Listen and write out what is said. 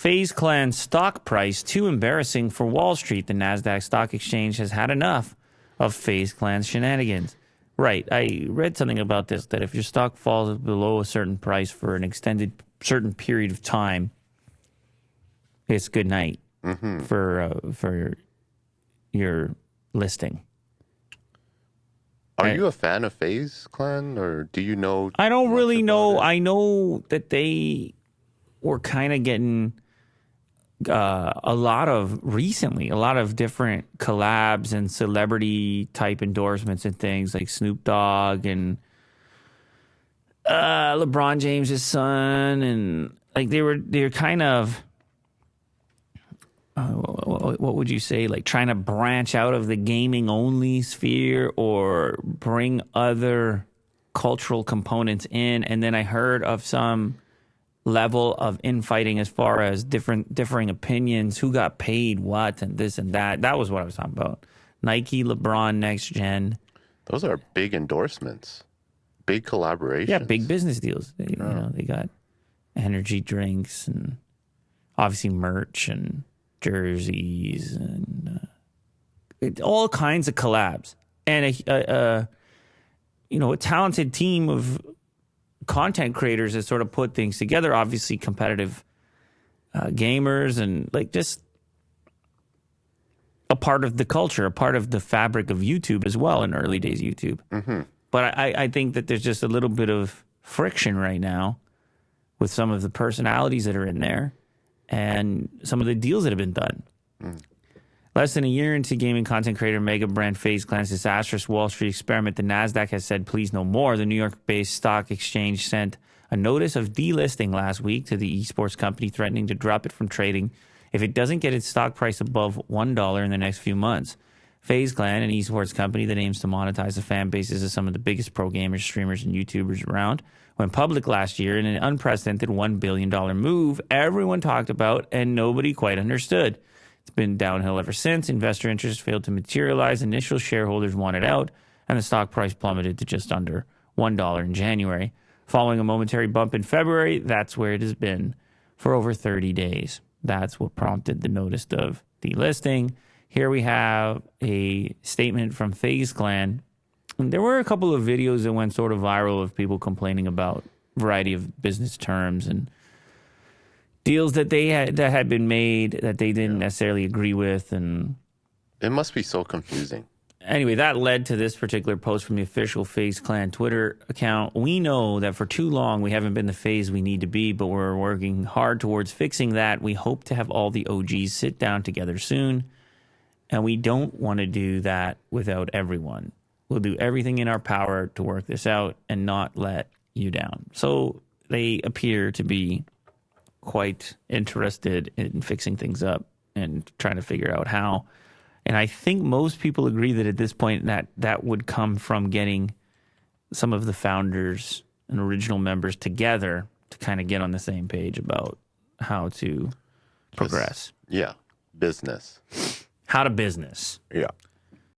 Faze Clan stock price too embarrassing for Wall Street. The NASDAQ stock exchange has had enough of Faze Clan's shenanigans. Right. I read something about this, that if your stock falls below a certain price for an extended certain period of time, it's good night for your listing. Are you a fan of Faze Clan, or do you know? I don't really know. I know that they were kind of getting a lot of different collabs and celebrity type endorsements and things like Snoop Dogg and LeBron James's son, and like they're kind of what would you say, like trying to branch out of the gaming only sphere or bring other cultural components in. And then I heard of some level of infighting as far as differing opinions, who got paid what and this and that. That was what I was talking about. Nike, LeBron, Next Gen. Those are big endorsements, big collaborations. Yeah, big business deals. You know, they got energy drinks and obviously merch and jerseys and all kinds of collabs, and a talented team of content creators that sort of put things together. Obviously, competitive gamers and like just a part of the culture, a part of the fabric of YouTube as well. In early days, YouTube. But I think that there's just a little bit of friction right now with some of the personalities that are in there and some of the deals that have been done. Less than a year into gaming content creator mega brand Faze Clan's disastrous Wall Street experiment, the NASDAQ has said, please no more. The New York-based stock exchange sent a notice of delisting last week to the esports company, threatening to drop it from trading if it doesn't get its stock price above $1 in the next few months. Faze Clan, an esports company that aims to monetize the fan bases of some of the biggest pro gamers, streamers, and YouTubers around, went public last year in an unprecedented $1 billion move everyone talked about and nobody quite understood. It's been downhill ever since. Investor interest failed to materialize. Initial shareholders wanted out, and the stock price plummeted to just under $1 in January. Following a momentary bump in February, that's where it has been for over 30 days. That's what prompted the notice of delisting. Here we have a statement from Faze Clan. And there were a couple of videos that went sort of viral of people complaining about a variety of business terms and deals that had been made that they didn't necessarily agree with, and it must be so confusing. Anyway, that led to this particular post from the official Faze Clan Twitter account. We know that for too long we haven't been the Faze we need to be, but we're working hard towards fixing that. We hope to have all the OGs sit down together soon, and we don't want to do that without everyone. We'll do everything in our power to work this out and not let you down. So they appear to be quite interested in fixing things up and trying to figure out how. And I think most people agree that at this point that would come from getting some of the founders and original members together to kind of get on the same page about how to progress. Yeah, business. How to business. Yeah.